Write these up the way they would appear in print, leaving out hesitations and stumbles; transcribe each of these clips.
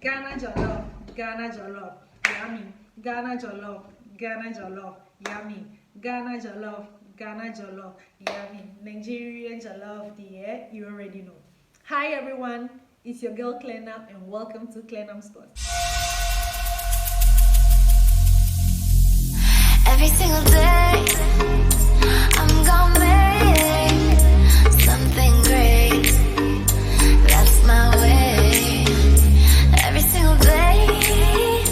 Ghana Jollof, Ghana Jollof, yummy. Ghana Jollof, Ghana Jollof, yummy. Ghana Jollof, Ghana Jollof, yummy. Nigerian Jollof, dear, you already know. Hi everyone, it's your girl Clenam and welcome to Clenam's Thoughts. Every single day, I'm gonna make something great. That's my way. Every single day,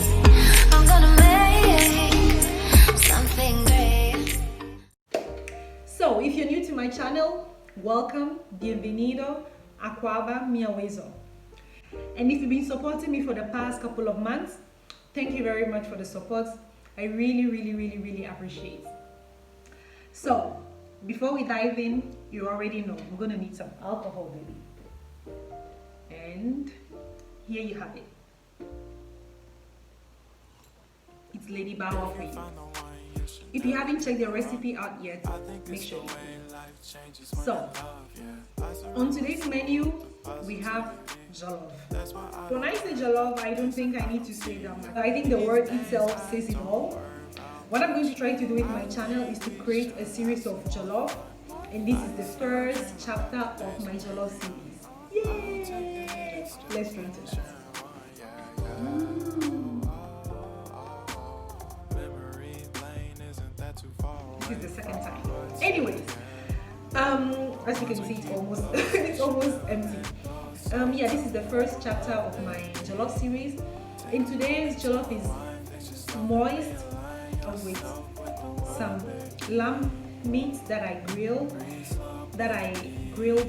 I'm gonna make something great. So, if you're new to my channel, welcome, bienvenido, Aquaba Miawezo. And if you've been supporting me for the past couple of months, thank you very much for the support. I really appreciate. So, before we dive in, you already know we're gonna need some alcohol, baby. And here you have it. It's Lady Bawa for you. If you haven't checked the recipe out yet, make sure you do. So, on today's menu, we have jollof. When I say jollof, I don't think I need to say that much. I think the word itself says it all. What I'm going to try to do with my channel is to create a series of jollof, and this is the first chapter of my jollof series. Yay! Let's drink to that. This is the second time. Anyways, as you can see, it's almost empty. Yeah, this is the first chapter of my jollof series. In today's jollof is moist with some lamb meat that I grilled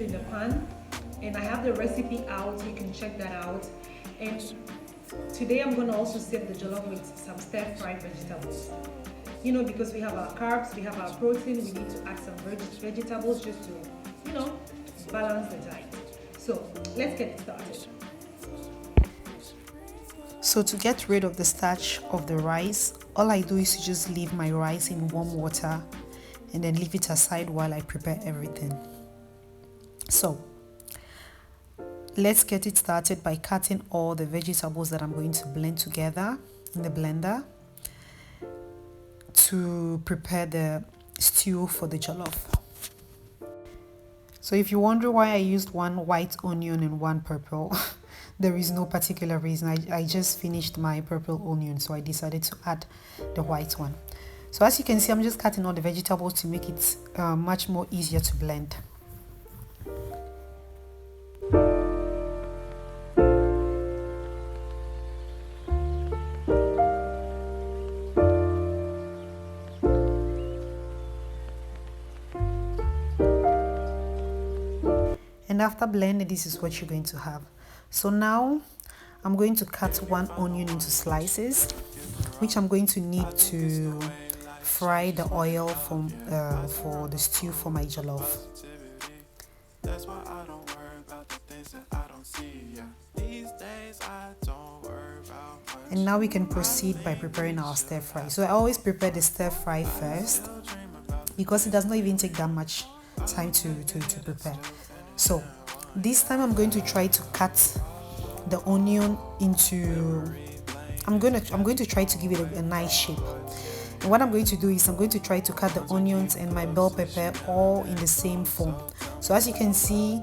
in the pan, and I have the recipe out. You can check that out. And today I'm gonna also serve the jollof with some stir-fried vegetables. You know, because we have our carbs, we have our protein, we need to add some vegetables just to, balance the diet. So let's get started. So to get rid of the starch of the rice, all I do is to just leave my rice in warm water and then leave it aside while I prepare everything. So let's get it started by cutting all the vegetables that I'm going to blend together in the blender to prepare the stew for the jollof. So if you wonder why I used one white onion and one purple, there is no particular reason. I just finished my purple onion, so I decided to add the white one. So as you can see, I'm just cutting all the vegetables to make it much more easier to blend. And after blending, this is what you're going to have. So now I'm going to cut one onion into slices, which I'm going to need to fry the oil for the stew for my jollof. And now we can proceed by preparing our stir fry. So I always prepare the stir fry first because it does not even take that much time to prepare. So this time I'm going to try to cut the onion into, I'm going to try to give it a nice shape. And what I'm going to do is I'm going to try to cut the onions and my bell pepper all in the same form. So as you can see,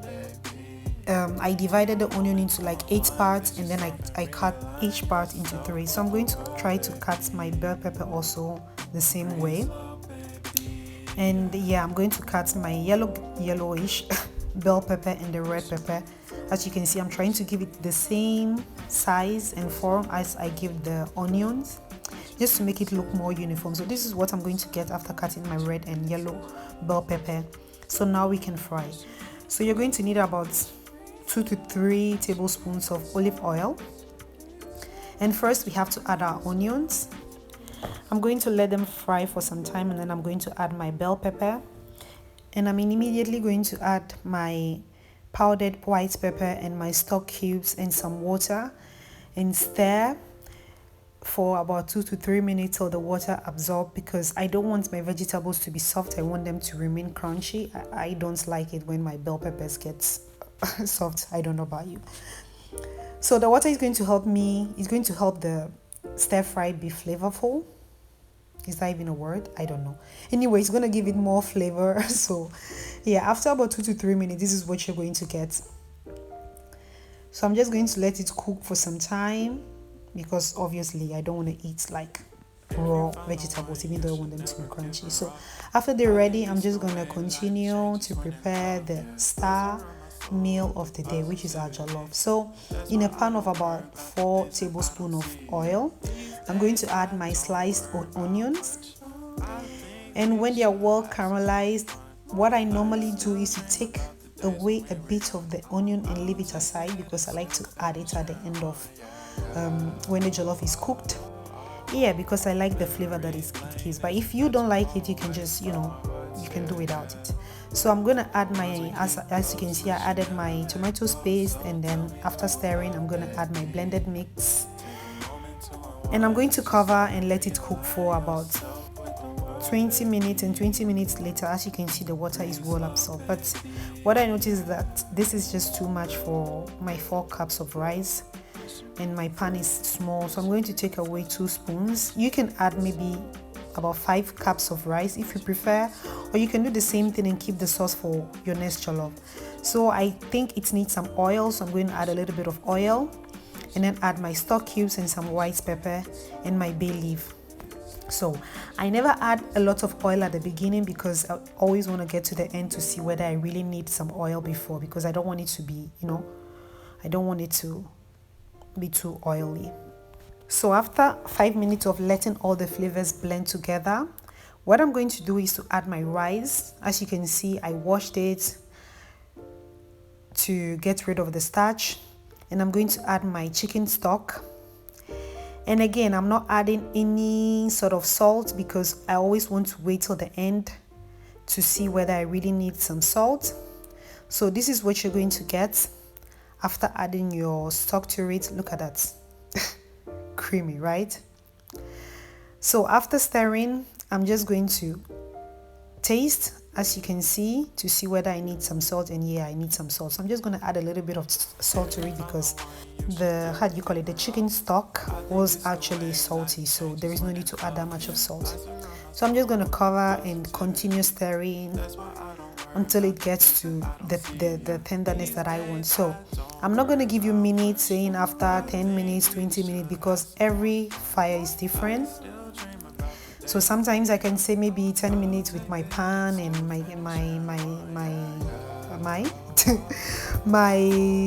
I divided the onion into like 8 parts, and then I cut each part into 3. So I'm going to try to cut my bell pepper also the same way. And yeah, I'm going to cut my yellowish bell pepper and the red pepper. As you can see, I'm trying to give it the same size and form as I give the onions, just to make it look more uniform. So this is what I'm going to get after cutting my red and yellow bell pepper. So now we can fry. So you're going to need about 2 to 3 tablespoons of olive oil. And first we have to add our onions. I'm going to let them fry for some time, and then I'm going to add my bell pepper. And I'm immediately going to add my powdered white pepper and my stock cubes and some water, and stir for about 2 to 3 minutes till the water absorbs, because I don't want my vegetables to be soft. I want them to remain crunchy. I don't like it when my bell peppers get soft. I don't know about you. So the water is going to help the stir fry be flavorful. Is that even a word? I don't know. Anyway, it's going to give it more flavor. So yeah, after about 2 to 3 minutes, this is what you're going to get. So I'm just going to let it cook for some time, because obviously I don't want to eat like raw vegetables, even though I want them to be crunchy. So after they're ready, I'm just going to continue to prepare the star meal of the day, which is our jollof. So in a pan of about 4 tablespoons of oil, I'm going to add my sliced onions, and when they are well caramelized, what I normally do is to take away a bit of the onion and leave it aside, because I like to add it at the end of when the jollof is cooked. Yeah, because I like the flavor that it gives. But if you don't like it, you can just, you can do without it. So I'm gonna add as you can see, I added my tomato paste, and then after stirring, I'm gonna add my blended mix, and I'm going to cover and let it cook for about 20 minutes. And 20 minutes later, as you can see, the water is well absorbed. But what I noticed is that this is just too much for my 4 cups of rice, and my pan is small, so I'm going to take away 2 spoons. You can add maybe about 5 cups of rice if you prefer, or you can do the same thing and keep the sauce for your next jollof. So I think it needs some oil, so I'm going to add a little bit of oil, and then add my stock cubes and some white pepper and my bay leaf. So I never add a lot of oil at the beginning, because I always want to get to the end to see whether I really need some oil before, because I don't want it to be, I don't want it to be too oily. So after 5 minutes of letting all the flavors blend together, what I'm going to do is to add my rice. As you can see, I washed it to get rid of the starch, and I'm going to add my chicken stock. And again, I'm not adding any sort of salt, because I always want to wait till the end to see whether I really need some salt. So this is what you're going to get after adding your stock to it. Look at that. Creamy, right? So after stirring, I'm just going to taste, as you can see, to see whether I need some salt. And yeah, I need some salt. So I'm just going to add a little bit of salt to it, because the chicken stock was actually salty, so there is no need to add that much of salt. So I'm just going to cover and continue stirring until it gets to the tenderness that I want. So I'm not going to give you minutes, saying after 10 minutes, 20 minutes, because every fire is different. So sometimes I can say maybe 10 minutes with my pan and my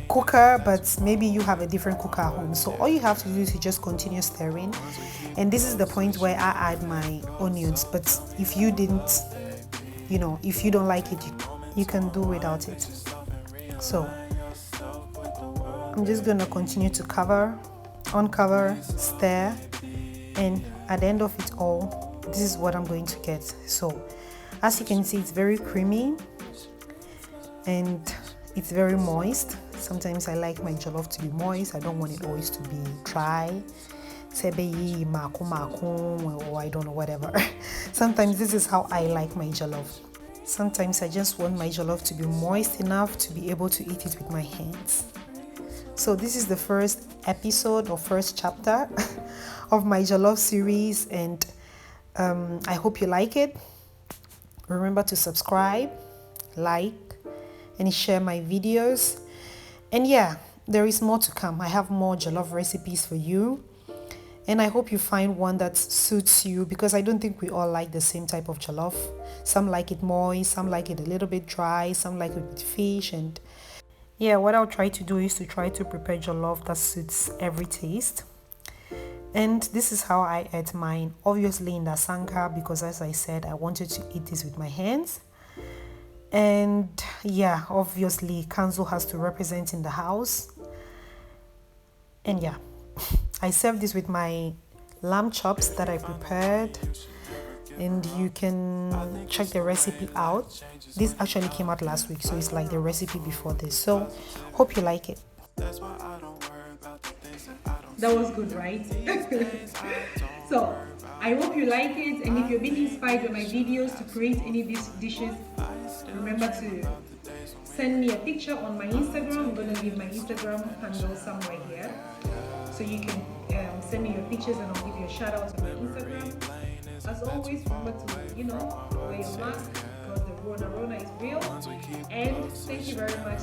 cooker, but maybe you have a different cooker at home. So all you have to do is to just continue stirring, and this is the point where I add my onions. But if you didn't, if you don't like it, you can do without it. So I'm just gonna continue to uncover, stir, and at the end of it all, this is what I'm going to get. So as you can see, it's very creamy and it's very moist. Sometimes I like my jollof to be moist. I don't want it always to be dry, or I don't know, whatever. Sometimes this is how I like my jollof. Sometimes I just want my jollof to be moist enough to be able to eat it with my hands. So this is the first episode or first chapter of my jollof series, and I hope you like it. Remember to subscribe, like, and share my videos. And yeah, there is more to come. I have more jollof recipes for you, and I hope you find one that suits you, because I don't think we all like the same type of jollof. Some like it moist, some like it a little bit dry, some like it with fish. And yeah, what I'll try to do is to try to prepare jollof that suits every taste. And this is how I ate mine, obviously in the sanka, because as I said, I wanted to eat this with my hands. And yeah, obviously Kanzo has to represent in the house. And yeah, I served this with my lamb chops that I prepared, and you can check the recipe out. This actually came out last week, so it's like the recipe before this. So hope you like it. That was good, right? So I hope you like it, and if you've been inspired by my videos to create any of these dishes, remember to send me a picture on my Instagram. I'm going to leave my Instagram handle somewhere here. So you can send me your pictures and I'll give you a shout out on my Instagram. As always, remember to, wear your mask because the Rona is real. And thank you very much.